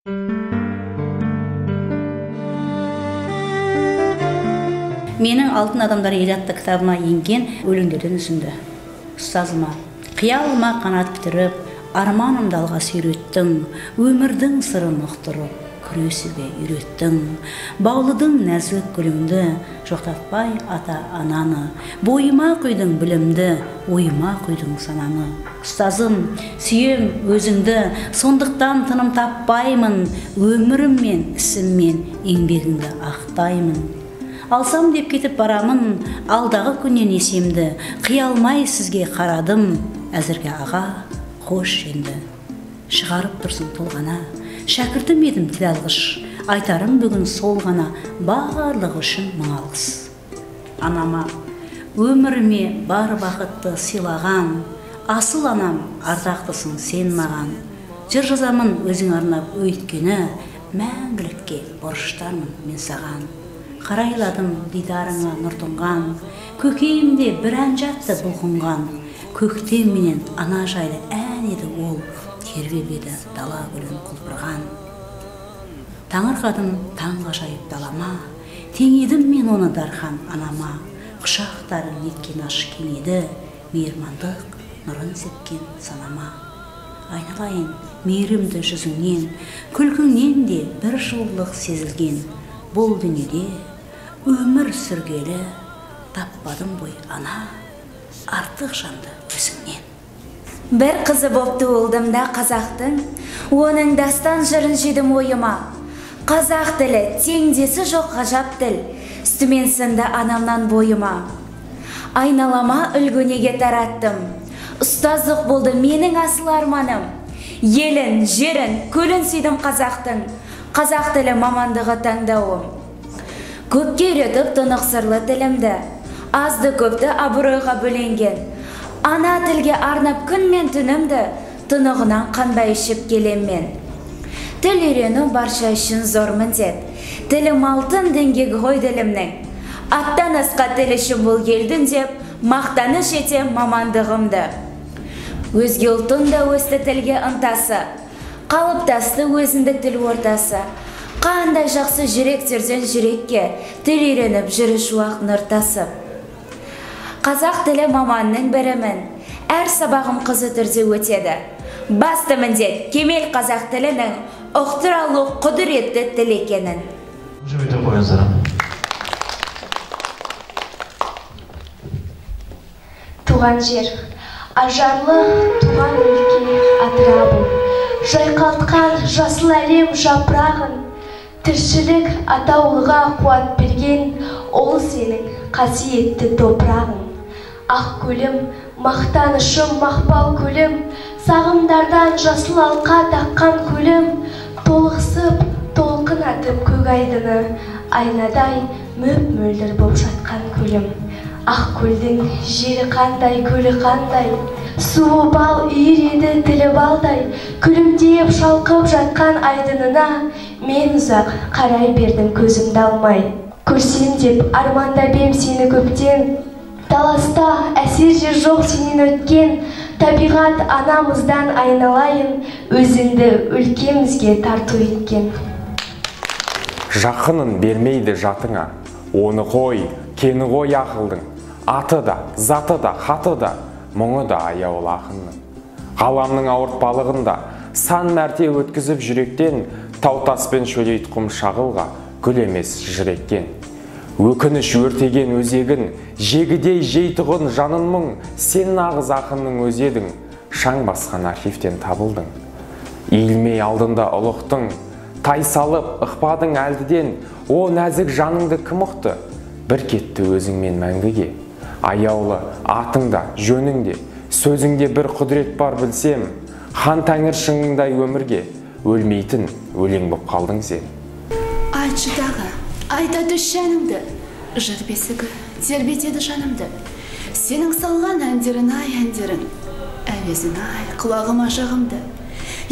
Менің «Алтын адамдар ел» атты кітабыма енген өлеңдерден үзінді. Ұстазыма, қиялыма қанат бітіріп, арманымды алға сүйреттің, өмірдің сырын ұқтырып, күресуге үйреттің. Баулыдың нәзік гүліңді, жоқтатпай ата-ананы, бойыма құйдың білімді, ойыма құйдың сананы. Ұстазым, сүйем өзіңді, сондықтан тыным таппаймын, өміріммен, ісіммен, еңбегіңді ақтаймын. Алсам деп кетіп барамын, алдағы күннен есемді, қиялмай сізге қарадым, әзірге аға, қош енді. Шығарып тұрсың толғана, шәкіртім едім тіл алғыш, айтарым бүгін сол ғана, барлығы үшін мың алғыс. Анама, өміріме бар бақытты сыйлаған, асыл анам, ардақтысың сен маған. Жыр жазамын өзің арнап өйткені, мәңгілікке борыштармын мен саған. Қарайладым дидарыңа нұр тұнған, көкейімде бір ән жатты бұлқынған. Көктем менен ана жайлы ән еді ол, тербеп еді дала гүлін құлпырған. Таңырқадым таң ғажайып далама, теңедім мен оны дархан анама. Құшақтарын неткен аш кеңеді, мейірмандық нұрын сепкен санама. Айналайын мейірімді жүзіңнен, күлкіңнен де бір жылылық сезілген. Бұл дүниеде өмір сүргелі, таппадым ғой ана, артық жанды өзіңнен. Бір қызы боп туылдым да қазақтың, оның дастан жырын жедім ойыма. Қазақ тілі теңдесі жоқ ғажап тіл, үстімен сынды анамнан бойыма. Айналама үлгінеге тараттым, ұстаздық болды менің асыл арманым. Елін, жерін, көлін сүйдім қазақтың, қазақ тілі мамандығы таңдауым. Көпке үйретіп тұнық сырлы тілімді, азды көпті абыройға бөленген. Ана тілге арнап күн мен түнімді, тұнығынан қанбай ішіп келем мен. Тіл үйрену барша үшін зор міндет, тілім алтын діңгек ғой ділімнің. Аттан асқа тіл үшін бұл келдің деп, мақтаныш етем мамандығымды. Өзге ұлттың да өсті тілге ынтасы, қалыптасты өзіндік тіл ортасы. Қандай жақсы жүректерден жүрекке, тіл үйреніп жүріш уақ нұр тасып. Қазақ тілі маманның бірімін, әр сабағым қызы түрде өтеді. Басты міндет кемел қазақ тілінің ұқтыра алу құдіретті тіл екенін. Жөйте қойыңыздар. Туған жер, ажарлы туған өлке атырабым, жайқалтқан жасыл әлем жапырағын, тіршілік атаулыға қуат берген ол сенің қасиетті топырағың. Ақ көлім, мақтанышым мақпал көлім, сағымдардан жасыл алқа таққан көлім, толықсып, толқын атып көк айдыны, айнадай мөп-мөлдір боп жатқан көлім. Ақ көлдің жері қандай, көлі қандай, суы бал үйіреді тілі балдай, күлімдеп шалқып жатқан айдынына мен ұзақ қарай бердім көзімді алмай. Көрсем деп армандап ем сені көптен, таласта әсер жер жоқ сенен өткен, табиғат анамыздан айналайын, өзіңді өлкемізге тарту еткен. Жақынын бермейді жатыңа, оны қой, кені қой ақылдың, аты да, заты да, хаты да, мұңы да аяулы ақынның. Ғаламның ауыртпалығында сан мәрте өткізіп жүректен, таутаспен шөлейт құм шағылға гүл емес жүреккен. Өкініш өртеген өзегін, жегідей жейтұғын жанын мұң, сен нағыз ақынның өзедің, шаң басқан архивтен табылдың. Иілмей алдында ұлықтың, тай салып ықпадың әлдіден, о нәзік жаныңды кім ұқты, бір кетті өзіңмен мәңгіге. Аяулы атыңда, жөніңде, сөзіңде бір құдірет бар білсем, хан тәңір шыңыңдай өмірге, өлмейтін өлең боп қалдың сен. Айтшы дағы, айта түс жәніңді, жыр бесігі тербетеді жанымды. Сенің салған әндерін ай әндерін, әуезін ай құлағыма жағымды.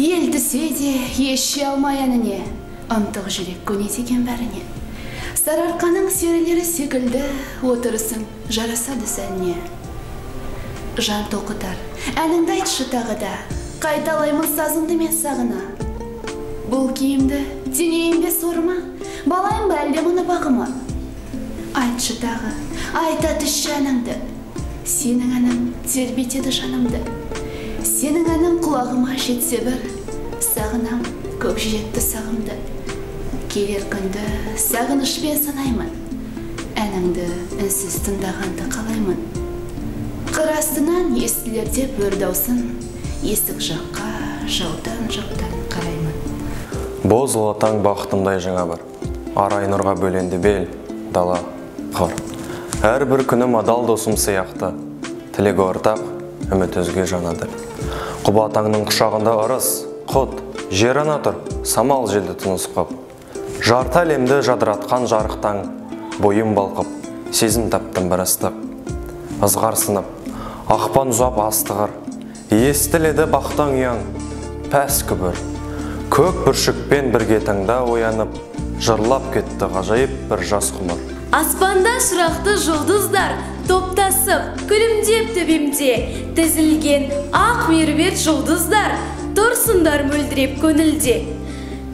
Ел түсе де еше алмай әніне, ынтық жүрек көнетеген бәріне. Сарыарқаның серілері секілді отырысың жарасады сәніне. Жан тоқытар, әніңді айтшы тағы да, қайталаймын сазыңды мен сағына. Бұл киімді денейімде сорма, балайым ба әлде мұны бағыма? Айтшы тағы, айта түс жаныңды, сенің әнің тербетеді жанымды. Сенің әнің құлағыма жетсе бір, сағынам көк жетті сағымды. Келер күнді сағынышпен санаймын, әніңді үнсіз тыңдағанды қалаймын. Қыр астынан естілерде бір даусын, есік жаққа жаудан қараймын. Боз ұлатаң бақытымдай жаңа бір, арай нұрға бөленді бел, дала, қыр. Әрбір күнім адал досым сияқты, тілегі ортақ, үміт өзге жанады. Құбатаңның құшағында ырыс, құт, жер ана тұр, самал желді тыныс қып. Жарты әлемді жадыратқан жарықтан, бойым балқып, сезім таптым бір ыстық. Ызғарсынып, ақпан ұзап астығыр, естіледі бақтан ұяң, пәс күбір. Көк бүршікпен бірге таңда оянып, жырлап кетті ғажайып бір жас құмыр. Аспанда шырақты жұлдыздар топтасып, күлімдеп төбемде, тізілген ақ меруерт жұлдыздар тұрсындар мөлдіреп көңілде.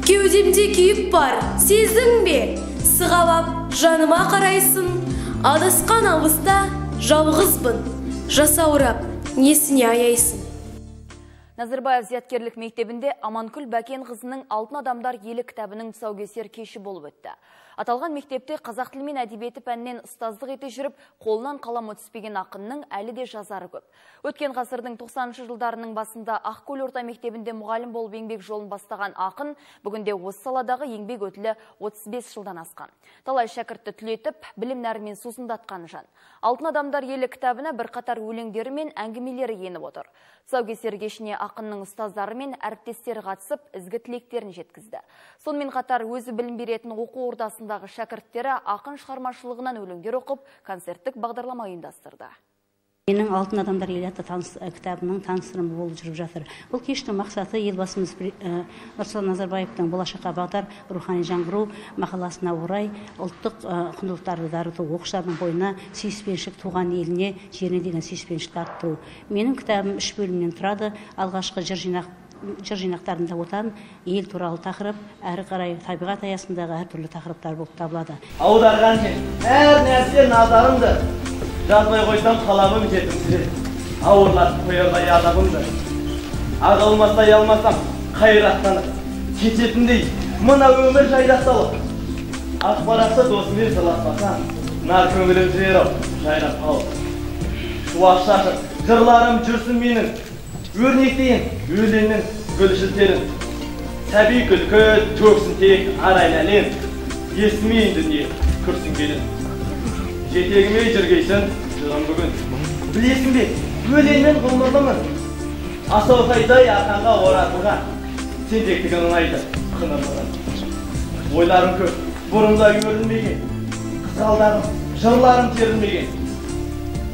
Кеудемде күйік бар, сездің бе? Сығалап жаныма қарайсың, адасқан алыста жалғызбын, жасаурап несіне аяйсың. Назарбаев зияткерлік мектебінде Аманкүл Бәкен қызының «Алтын адамдар елі» кітабының тұсаукесер кеші болып өтті. Аталған мектепте қазақ тілі мен әдебиеті пәнінен ұстаздық ете жүріп, қолынан қалам өтіспеген ақынның әлі де жазары көп. Өткен ғасырдың 90-шы жылдарының басында Ақкөл орта мектебінде мұғалім болып еңбек жолын бастаған ақын бүгінде осы саладағы еңбек өтілі 35 жылдан асқан. Талай шәкіртті түлетіп, білім нәрімен сусындатқан жан. «Алтын адамдар елі» кітабына бірқатар өлеңдері мен әңгімелері еніп отыр. Тұсаукесер кешіне ақынның ұстаздары мен әріптестері қатысып, ізгі тілектерін жеткізді. Сонымен қатар өзі білім беретін оқу ордасындағы шәкірттері ақын шығармашылығынан өлеңдер оқып, концерттік бағдарлама ұйымдастырды. Менің «Алтын адамдар елі» атты кітабының таныстырымы болып жүріп жатыр. Бұл кештің мақсаты елбасымыз Нұрсұлтан Назарбаевтың «Болашаққа бағдар рухани жаңғыру» мақаласына орай ұлттық құндылықтарды дарыту, оқушылардың бойына сүйіспеншілік, туған еліне, жеріне деген сүйіспеншілікті арттыру. Менің кітабым 3 бөлімнен тұрады. Алғашқы жыр жинақтарында отан, ел туралы тақырып, әрі қарай табиғат аясындағы әртүрлі тақырыптар болып табылады. Аударған мен әр нәрсе назарымды, жазбай қойсам қаламым жетімсіз, ауырлатып қоярдай азабымды. Ағылмастай алмасам қайраттанып, кететіндей мына өмір жайдақталып. Ақпаратты досымен сырласпасам, нар көңілім жайрап, жайрап қалып. Шуақ шашып, жырларым жүрсін менің, өрнектейін өлеңнің гүлшілтерін. Сәби күлкі төксін тек арайын әлем, есмейін дүние күрсін келін. Жетегіме жүргейсін жырым бүгін. Білесің бе, өлеңмен ғұмырлымын. Асаусайдай арқанға оратылған, сендектігін ұнайды қынырмығын. Ойларым көп, бұрында өрілмеген, қызғалдарым, жырларым терілмеген.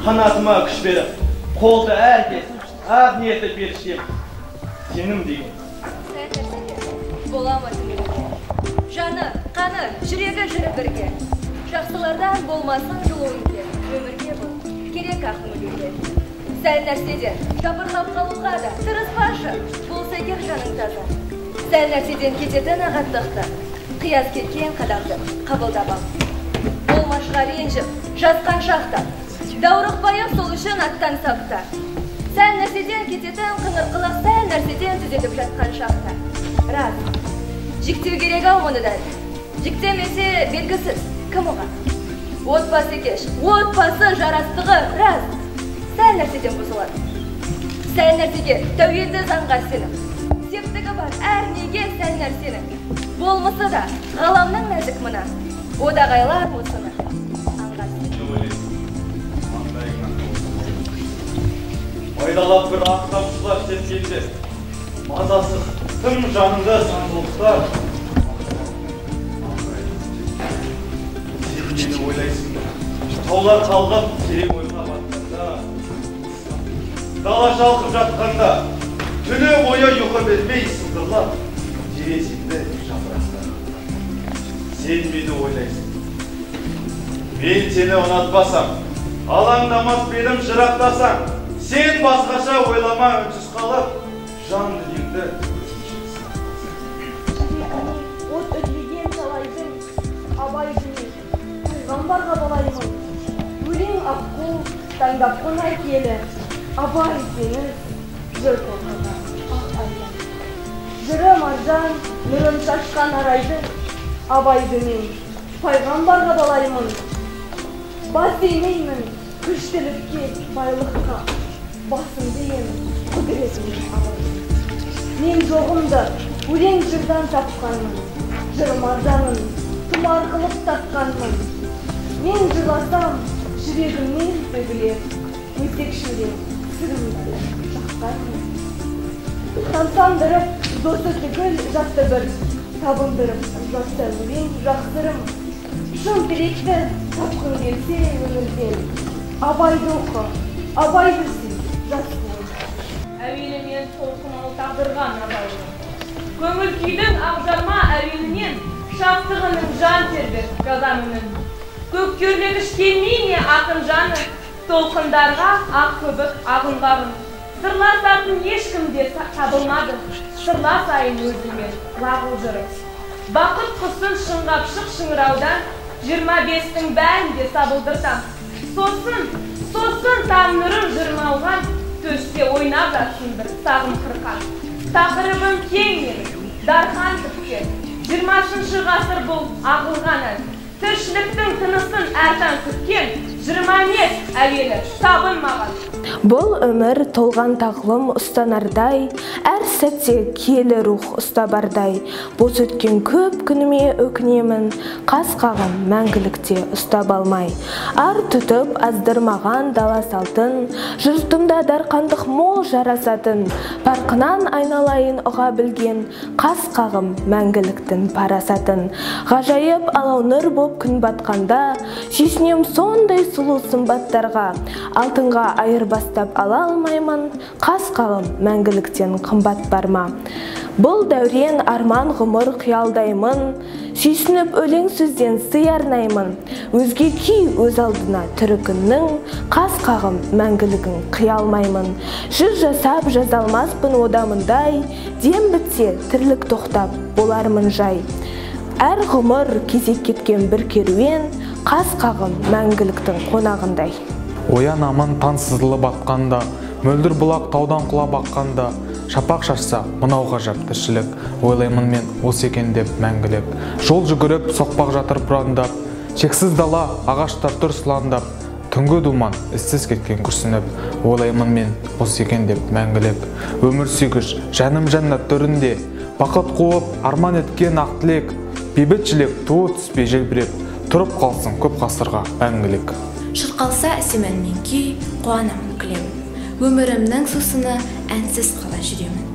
Қанатыма күш беріп, қолды әркес, ақ ниеті періштем, сенім деген. Бола ма түңілге, жаны, қаны, жүрегі жүрі бірге. Жақсылардан болмасын жылу үйде, өмірге бұл, керек ақымы берге. Сәл нәрседен, жапырлап қалуға да, тырыспашы, болса егер жаның таза. Сәл нәрседен кететін ағаттықты, қияз кеткен қадамды қабылдабам. Болмашға ренжіп, жатқан шақта, даурықпайып сол үшін аттан сапта. Сәл нәрседен кететін қыңыр-қылық, сәл нәрседен түзетіп жатқан шақта. Рас, жіктеу керек ау оны да, жіктемесе белгісіз, кім оған? Отбасы кеш, отбасы жарастығы, рас, сәл нәрседен бұзылады. Сәл нәрсеге тәуелді заңға сенім, септігі бар әр неге сәл нәрсенің. Болмысы да ғаламның нәзік мына, одағайлар осыны. Айдалап бір ақтапшылар сеткенде, мазасыз, тым жаныңда сандылықтар. Сен мені ойлайсың, таулар қалғап, терең ойға батқанда, дала шалқып жатқанда, түні бойы ұйқы бермей сылдырлап, жересіңді жапырақтар. Сен мені ойлайсың, мен сені ұнатпасам, алаңдамас белім жырақтасаң, сен басқаша ойлама үнсіз қалып, жан дүниеңді пайғамбарға балаймын. Өлең аққу, таңдап қонай келі, абай теңіз, жыр толқыған ақ айлан. Жыры маржан, нұрын шашқан арайды, абайды мен пайғамбарға балаймын. Бас деймеймін күштілікке, байлыққа, басымды емін құдіретімен абайды. Мен жоғымды өлең жырдан тапқанмын, жыр маржанын тұмар қылып тапқанмын. Мен жырласам, жүрегімнен төгілер, өтекшілден сырымды жаққанмын. Тамсандырып, досы түгіл жатты бір, табындырып, жатты өлең жақсырым. Шын тілекті тапқын келсе өмірден, абайды оқы, абайды сүй, жас бол. Әуелі мен толқымал тағдырған абайым. Көңіл күйдің ақжарма әуелінен, шаптығының жан тербер газанының. Көк көрлегіш келмей ме ақын жаны, толқындарға ақ көбік ағынғағын. Сырласатын ешкімде табылмады, сырласайын өзімен лағыл жырым. Бақыт құсын шыңғапшық шыңыраудан, 25-тің бәрінде сабылдыртам. Сосын там нұрын жырмалған, төсте ойнап жатсын бір сағым қырқан. Тақырыбым кең менің, дархан тіптен, 20-шы ғасыр бұл ағылған ән. Тіршіліктің тынысын әртан күткен, жырма емес әуелі табын маған. Бұл өмір толған тағлым ұстанардай, әр сәтте келі рух ұстабардай. Бос өткен көп күніме өкінемін, қас қағым мәңгілікте ұстап алмай. Ар тұтып аздырмаған дала салтын, жұртымда дарқандық мол жарасатын. Парқынан айналайын ұға білген, қас қағым мәңгіліктің парасатын. Ғажайып алау нұр боп күн батқанда, шешінем сондай сұлу сымбаттарға. Алтынға айырбастап ала алмаймын, қас қағым мәңгіліктен қымбат бар ма? Бұл дәурен арман ғұмыр қиялдаймын, сүйсініп өлең сөзден сый арнаймын. Өзге күй өз алдына түрікіннің, қас қағым мәңгілігін қиялмаймын. Жыр жасап жазалмаспын одамындай, дем бітсе тірлік тоқтап болармын жай. Әр ғұмыр кезек кеткен бір керуен, қас қағым мәңгіліктің қонағындай. Оян аман таң сызылып атқанда, мөлдір бұлақ таудан құлап аққанда, шапақ шашса мынау ғажап тіршілік, ойлаймын мен осы екен деп мәңгілік. Жол жүгіріп соқпақ жатыр пұрандап, шексіз дала ағаштар тұр сыландап, түнгі думан іссіз кеткен күрсініп, ойлаймын мен осы екен деп мәңгілік. Өмір сүйгіш жаным жәннат төрінде, бақыт қуып арман еткен ақ тілек, бейбітшілік туы түспей желбіреп, тұрып қалсын көп ғасырға мәңгілік. Шырқалса әсемен мен күй, қуанамын күлемін. Өмірімнің сусыны әнсіз қала жүремін.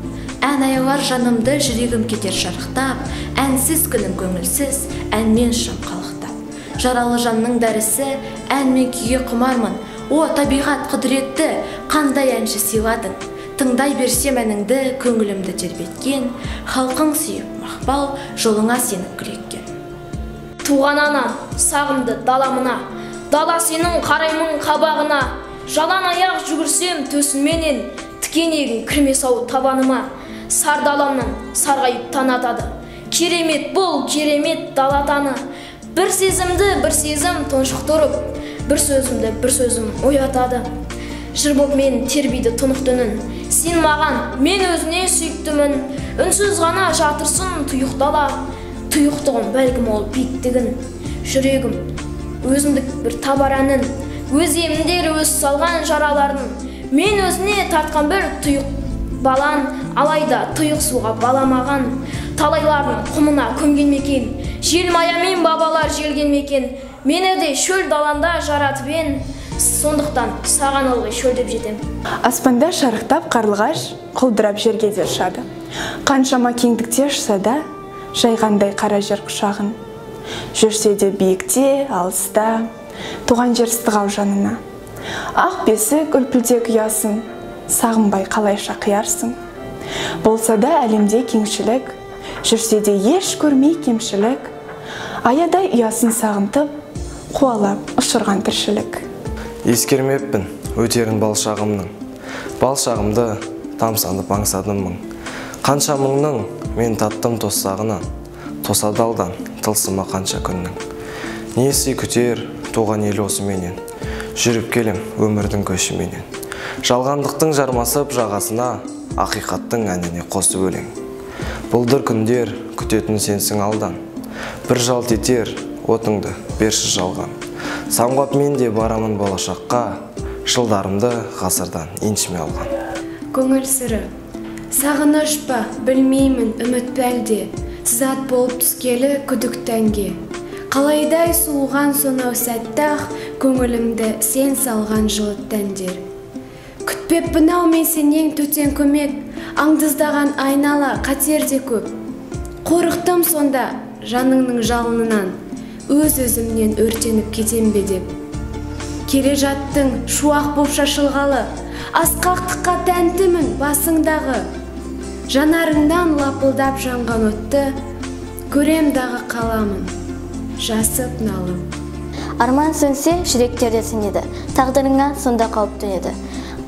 Ән аялар жанымды, жүрегім кетер жарықтап, әнсіз күнім көңілсіз, әнмен шым қалықтап. Жаралы жанның дәрісі, әнмен күйге құмармын. О, табиғат құдіретті, қандай әнші сыйладың. Тыңдай берсем әніңді, көңілімді тербеткен, халқың сүйіп мақпал, жолыңа сеніп күлеккен. Туған ана, сағымды даламына, дала сенің қараймын қабағына. Жалан аяқ жүгірсем төсінменен, тікенегін кірмес ау табаныма. Сар даламнан сарғайып танатады, керемет бұл, керемет далатаны. Бір сезімді бір сезім тұншықтырып, бір сөзімді бір сөзім оятады. Жыр боп мен тербейді тұнық түнін, сен маған, мен өзіне сүйіктімін. Үнсіз ғана жатырсын тұйық дала, тұйықтығым бәлкім ол биіктігін. Жүрегім өзіндік бір табар әнін, өз еміндер өз салған жараларын. Мен өзіне тартқан бір тұйық балан, алайда тұйық суға баламаған. Талайлардың құмына көмген мекен, желмаямен бабалар желген мекен. Мені де шөл даланда жаратып, сондықтан саған ылғи шөлдеп жетем. Аспанда шарықтап қарлығаш, құлдырап жерге де ұшады. Қаншама кеңдікте ұшса да, жайғандай қара жер құшағын. Жүрсе де биікте, алыста, туған жер ыстық ау жанына. Ақ бесік үлпілдек ұясын, сағынбай қалайша қиярсың. Болса да әлемде кеңшілік, жүрсе де еш көрмей кемшілік. Аядай ұясын сағынтып, қуалап ұшырған тіршілік. Ескермеппін өтерін балшағымның, балшағымды тамсанып аңсадым мың. Қанша мұңның мен таттым тостағынан, тосадалдан тылсыма қанша күннің. Несі күтер туған ел осы менен. Жүріп келем өмірдің көшіменен. Жалғандықтың жармасып жағасына, ақиқаттың әніне қосып өлең. Бұлдыр күндер күтетін сенсің алдан. Бір жалт етер отыңды берші жалған. Самғап мен де барамын болашаққа, жылдарымды ғасырдан еншіме алған. Көңіл сыры, сағыныш па, білмеймін, үміт бәлде, сызат болып түскелі күдіктәнге. Қалайдай суыған сонау сәттақ, көңілімді сен салған жылыттәндер. Күтпеп бұнау мен сенен төтен көмек, аңдыздаған айнала қатерде көп. Қорықтым сонда жаныңның жалынынан, өз-өзімнен өртеніп кетем бе деп. Келе жаттың шуақ боп шашылғалы, асқақтыққа тәнтімін басыңдағы. Жанарыңдан лапылдап жанған отты, көрем дағы қаламын, жасып налым. Арман сөнсе, жүректерде сөнеді, тағдырыңа сонда қалып төнеді.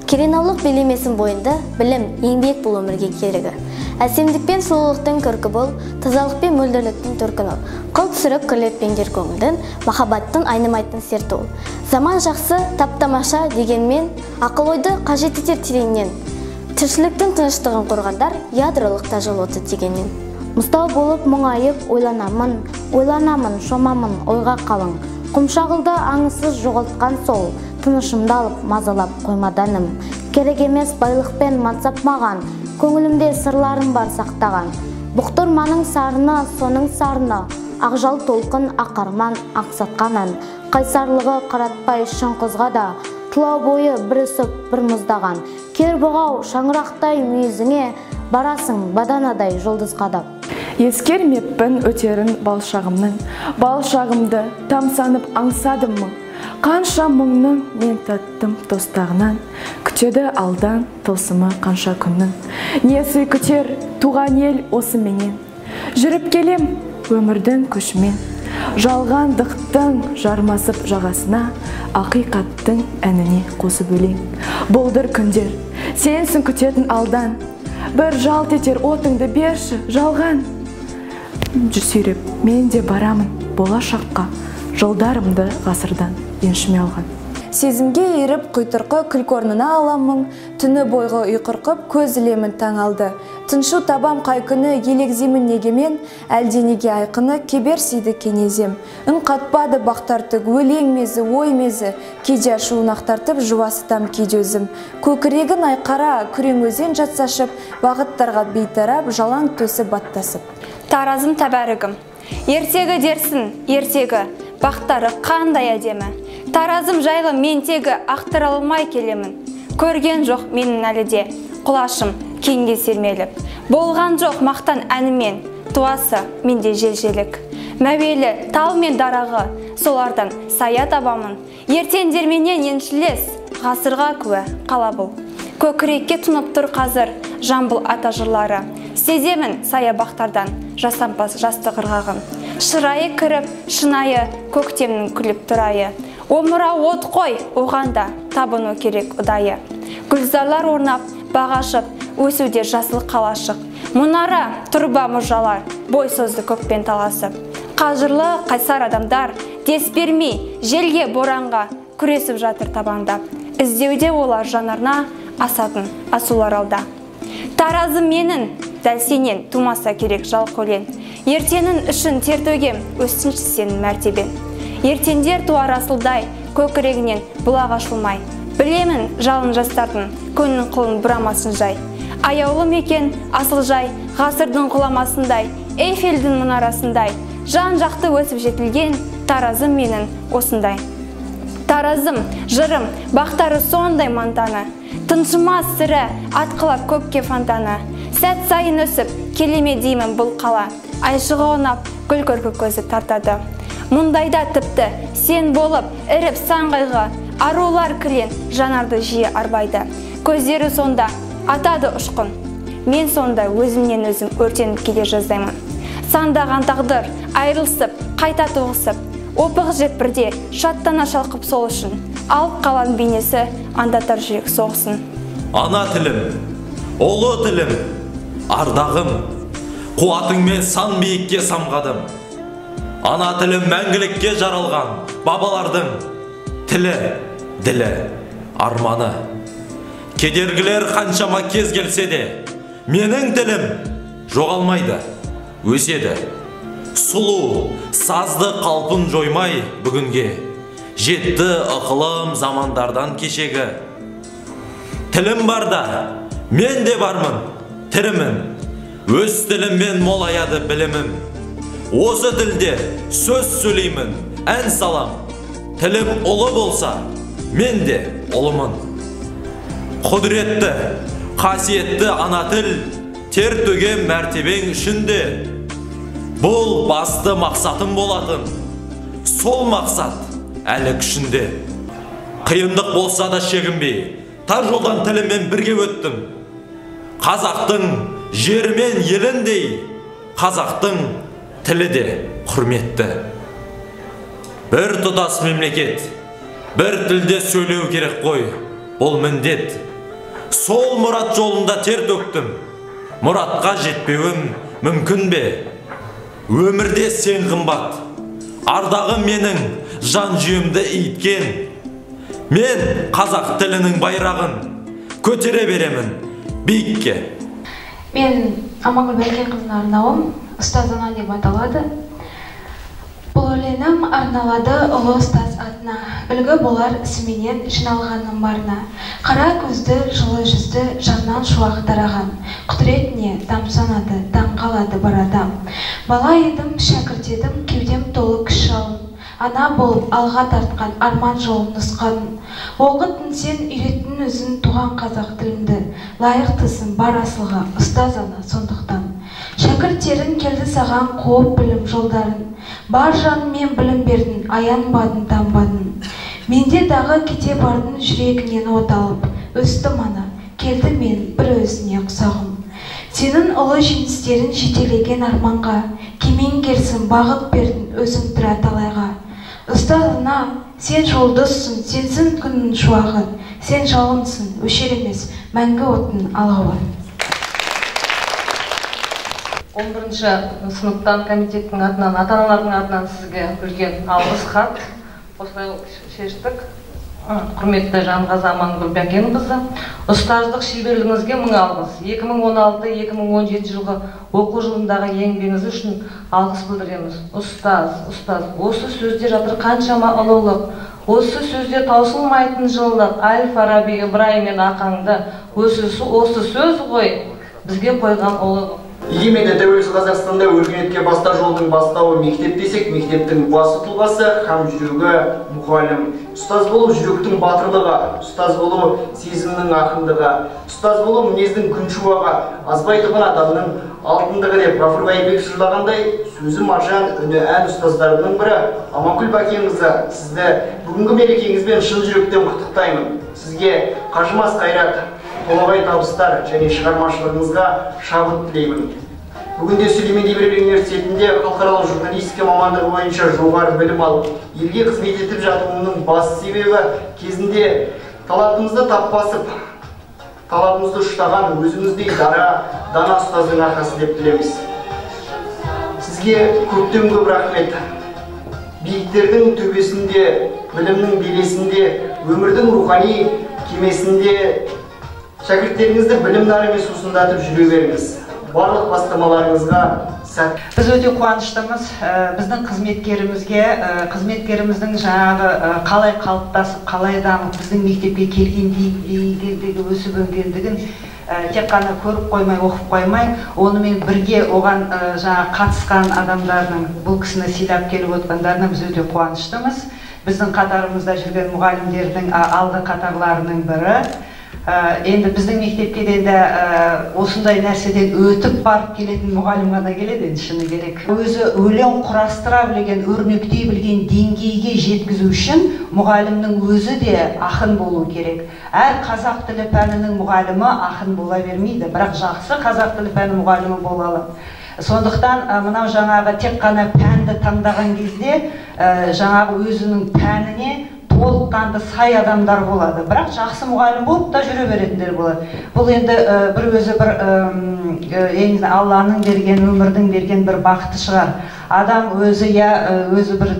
Керенаулық белемесін бойында білім, еңбек бұл өмірге керегі. Әсемдікпен сұлулықтың көркі бол, тазалықпен мөлдірліктің төркіні. Қыл түсіріп күрлетпеңдер көңілдің, махаббаттың айнымайтын серті ол. Заман жақсы, таптамаша дегенмен, ақыл ойды қажет етер тереңнен. Тіршіліктің тыныштығын қорғандар, ядролық тажыл оты дегенмен. Мұстау болып мұңайып ойланамын, шомамын, ойға қалың. Құмшағылда аңысыз жоғалтқан сол, тынышымды алып мазалап қоймаданым. Керек емес байлықпен мансап маған, көңілімде сырларым бар сақтаған. Бұқтырманың сарыны, соның сарыны, ақжал толқын, ақарман, ақсатқанын. Қайсарлығы қаратпай шын қызға да, тұлау бойы бір үсіп, бір мұздаған. Кер бұғау шаңырақтай мүйізіңе, барасың баданадай жұлдыз қадап. Ескермеппін өтерін балшағымды тамсанып аңсадым мұң. Қанша мұңның мен таттым тостағынан, күтеді алдан тылсымы қанша күннің. Несі күтер туған ел осы менен, жүріп келем өмірдің көшімен. Жалғандықтың жармасып жағасына, ақиқаттың әніне қосып өлең. Бұлдыр күндер, сенсің күтетін алдан, бір жалт етер отыңды берші жалған. Сүйреп, мен де барамын болашаққа, жылдарымды ғасырдан еншіме алған. Сезімге еріп құйтырқы күлкі орнына аламын, түні бойғы ұйқырқып көз ілемін таң алды. Тыншу табам қай күні елегземін негемен, әлденеге айқыны кеберсейді кенезем. Үн қатпады бақтартып, өлең мезі, ой мезі, кейде ашуын ақтартып, жуасытам кейде өзім. Көкірегін айқара, күрең өзен жатсашып, бағыттарға бейтарап, жалаң төсі баттасып. Таразым тәбәрігім, ертегі дерсін, ертегі, бақтары қандай әдемі. Таразым жайлы мен тегі ақтыра алмай келемін. Көрген жоқ менің әліде, құлашым кеңге сермеліп. Болған жоқ мақтан әнімен, туасы менде желжелік. Мәуелі тал мен дарағы, солардан сая табамын. Ертендерменен еншілес, ғасырға күі қала бұл. Көкірекке тұнып тұр қазір жамбыл ата жырлары. Сеземін сая бақтардан жасампас жасты қырғағын. Шырайы кіріп, шынайы көктемнің күліп тұрайы. Омыра от қой, оғанда табыну керек ұдайы. Гүлзарлар орнап, бағашып, өсуде жасыл қалашық. Мұнара тұрба мұжалар, бой созды көкпен таласып. Қажырлы қайсар адамдар, дес бермей, желге боранға күресіп жатыр табанда. Іздеуде олар жанарына асатын асулар алда. Таразым менің, дәл сенен тумаса керек жалқы өлең. Ертенің үшін тер төгем, өссінші сенің мәртебен. Ертендер туар асылдай, көкірегінен бұлақ ашылмай. Білемін жалын жастардың, көңнің құлын бұрамасын жай. Аяулы мекен асыл жай, ғасырдың құламасындай, Эйфелдің мұнарасындай. Жан жақты өсіп жетілген, таразым менің осындай. Таразым, жырым, бақтары сондай мантаны. Тыншымас сірі, атқылап көкке фонтаны. Сәт сайын өсіп, келеме деймін бұл қала. Айшығы онап, гүл көркі көзі тартады. Мұндайда тіпті сен болып, іріп саңғайғы, арулар кілен жанарды жиі арбайды. Көздері сонда атады ұшқын. Мен сонда өзімнен өзім өртеніп келе жаздаймын. Сандаған тағдыр, айрылсып, қайта тоғысып, опық жеп бірде шаттана шалқып сол үшін. Алып қалан бейнесі андатар жүрек соғысын. Ана тілім, ұлы тілім, ардағым, қуатыңмен сан биікке самғадым. Ана тілім мәңгілікке жаралған, бабалардың тілі, ділі, арманы. Кедергілер қаншама кез келсе де, менің тілім жоғалмайды, өседі. Сұлу, сазды қалпын жоймай бүгінге, жетті ықылым замандардан кешегі. Тілім барда, мен де бармын, тірімін, өз тіліммен молаяды білімім. Осы тілде сөз сөйлеймін, ән салам. Тілім ұлы болса, мен де ұлымын. Құдіретті, қасиетті ана тіл, тер төген мәртебең үшінде. Бұл басты мақсатым болатын, сол мақсат әлі күшінде. Қиындық болса да шегінбей, тар жолдан тіліммен бірге өттім. Қазақтың жермен еліндей, қазақтың тілі де құрметті. Бір тұтас мемлекет, бір тілде сөйлеу керек қой, бұл міндет. Сол мұрат жолында тер төктім, мұратқа жетпеуім мүмкін бе? Өмірде сен қымбат, ардағым менің жан жүйемді иіткен. Мен қазақ тілінің байрағын көтере беремін биікке. Мен Амангүл Бәкенқызына арнауым ұстаз ана деп аталады. Бұл өлеңім арналады ұлы ұстаз атына, үлгі болар ісіменен жиналғаным барына. Қара көзді, жылы жүзді, жаннан шуақ тараған, құдіретіне тамсанады, таңқалады бар адам. Бала едім, шәкірт едім, кеудем толы күш жалын. Ана болып алға тартқан арман жолын нұсқадың. Оқыттың сен, үйреттің өзін туған қазақ тілімді. Лайықтысың бар асылға, ұстаз ана сондықтан. Шәкірттерін келді саған қуып білім жолдарын. Бар жанымен білім бердің, аянбадың, танбадың. Менде дағы кете бардың жүрегінен от алып. Өстім ана, келді мен бір өзіне құсағым. Сенің ұлы жеңістерін жетелеген арманға, кемеңгерсің, бағыт бердің өзің тұра талайға. Ұстазына, сен жолдызсың, сенсің күннің шуағы, сен жалынсың, өшер емес, мәңгі оттың алауы. 11-ші сыныптан комитеттің атынан, ата-аналардың атынан сізге үлкен алғыс хат. Осылай шештік. Құрметті Жанғазы Амангүл Бәкенқызы, ұстаздық шеберлігіңізге мың алғыс. 2016-2017 жылғы оқу жылындағы еңбегіңіз үшін алғыс білдіреміз. Ұстаз, осы сөзде жатыр қаншама ұлылық, осы сөзде таусылмайтын жылылық, Әл-Фараби, Ибраим мен Ақаңды, осы сөз ғой бізге қойған ұлылық. Егеменді тәуелсіз Қазақстанда өркениетке баста жолдың бастауы мектеп десек, мектептің басы тұлғасы һәм жүрегі мұғалім. Ұстаз болу жүректің батырлығы, ұстаз болу сезімнің ақындығы, ұстаз болу мінездің күншуағы, азбайтұғын адамның алтындығы деп Ғафыр Байбек жырлағандай, сөзі маржан, үні ән ұстаздарының бірі Амангүл Бәкенқызы, сізді бүгінгі мерекеңізбен шын жүректен құттықтаймын. Сізге қажымас қайрат, толағай табыстар және шығармашылығыңызға шабыт тілеймін. Бүгінде Сүлеймен Демирел университетінде халықаралық журналистика мамандығы бойынша жоғары білім алып, елге қызмет етіп жатуымның басты себебі кезінде талабымызды тап басып, талабымызды ұштаған өзіңіздей дана ұстаздың арқасы деп білеміз. Сізге көптен көп рахмет. Биіктердің төбесінде, білімнің белесінде, өмірдің рухани кемесінде шәкірттеріңізді білім нарымен сусындатып жүре беріңіз. Барлық бастамаларыңызға сәт. Біз өте қуаныштымыз. Біздің қызметкеріміздің жаңағы қалай қалыптасып, қалай дамып, біздің мектепке келгендегі өсіп өнгендігін тек қана көріп қоймай, оқып қоймай, онымен бірге оған қатысқан адамдардың, бұл кісіні сыйлап келіп отқандарына біз өте қуаныштымыз. Біздің қатарымызда жүрген мұғалімдердің алды қатарларының бірі. Енді біздің мектепке де осындай нәрседен өтіп барып келетін мұғалім ғана келеді, енді шыны керек. Өзі өлең құрастыра білген, өрнектей білген деңгейге жеткізу үшін мұғалімнің өзі де ақын болу керек. Әр қазақ тілі пәнінің мұғалімі ақын бола бермейді, бірақ жақсы қазақ тілі пәні мұғалімі болалы. Сондықтан мынау жаңағы тек қана пәнді таңдаған кезде жаңағы өзінің пәніне толыққанды сай адамдар болады. Бірақ жақсы мұғалім болып та жүре беретіндер болады. Бұл енді бір өзі бір Алланың берген, өмірдің берген бір бақыты шығар. адам өзі өзі бір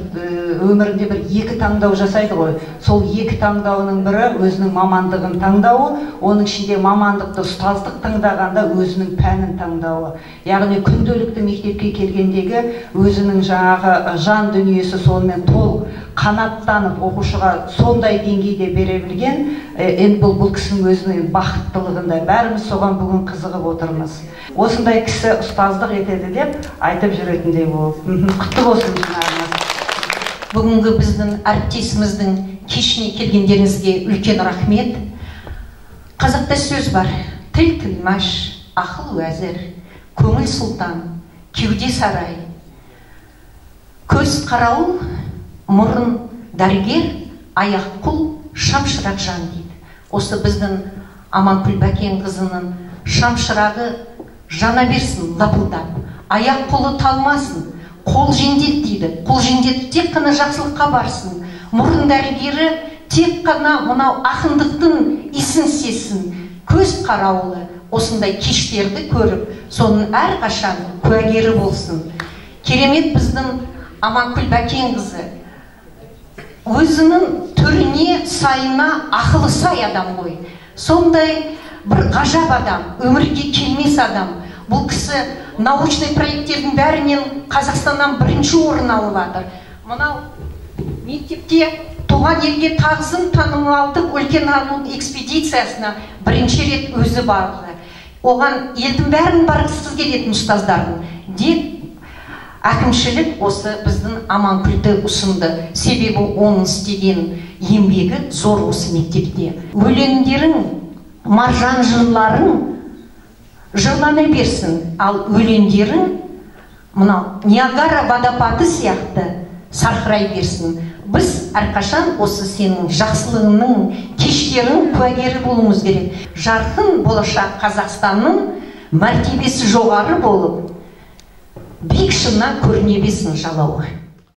өмірінде бір екі таңдау жасайды ғой. Сол екі таңдауының бірі өзінің мамандығын таңдауы, оның ішінде мамандықты ұстаздық таңдағанда өзінің пәнін таңдауы. Яғни күнделікті мектепке келгендегі өзінің жаңағы жан дүниесі сонымен толық қанаттанып оқушыға сондай деңгейде бере білген, енді бұл кісінің өзінің бақыттылығында бәріміз соған бүгін қызығып отырмыз. Осындай кісі ұстаздық етеді деп айтып жүретіндей болып. Құтты болсын жинағымыз. Бүгінгі біздің әріптесіміздің кешіне келгендеріңізге үлкен рахмет. Қазақта сөз бар: тіл тілмаш, ақыл уәзір, көңіл сұлтан, кеуде сарай, көз қарауыл, мұрын дәрігер, аяқ құл, шамшырақ жан дейді. Осы біздің Аманкүл Бәкенқызының шамшырағы жана берсін лапылдап, аяқ қолы талмасын, қол жендет дейді. Қол жендет тек қана жақсылыққа барсын, мұрын дәрігері тек қана мынау ақындықтың исін сесін, көз қарауылы осындай кештерді көріп, соның әрқашан куәгері болсын. Керемет біздің Аманкүл Бәкенқызы өзінің түріне, сайына ақылы сай адам ғой. Сондай бір ғажап адам, өмірге келмес адам. Бұл кісі научный проекттердің бәрінен Қазақстаннан бірінші орын алып жатыр. Мынау мектепте туған елге тағзым танымалдық үлкен ару экспедициясына бірінші рет өзі барды. Оған елдің бәрін барғысыз келетін ұстаздардың деп әкімшілік осы біздің Аманкүлді ұсынды. Себебі оның істеген еңбегі зор осы мектепте. Өлеңдерің, маржан жырларың жырлана берсін, ал өлеңдерің мынау Ниагара водопады сияқты сарқырай берсін. Біз әрқашан осы сенің жақсылығының, кештерің куәгері болуымыз керек. Жарқын болашақ Қазақстанның мәртебесі жоғары болып, биік шыңнан көріне берсін жалауы.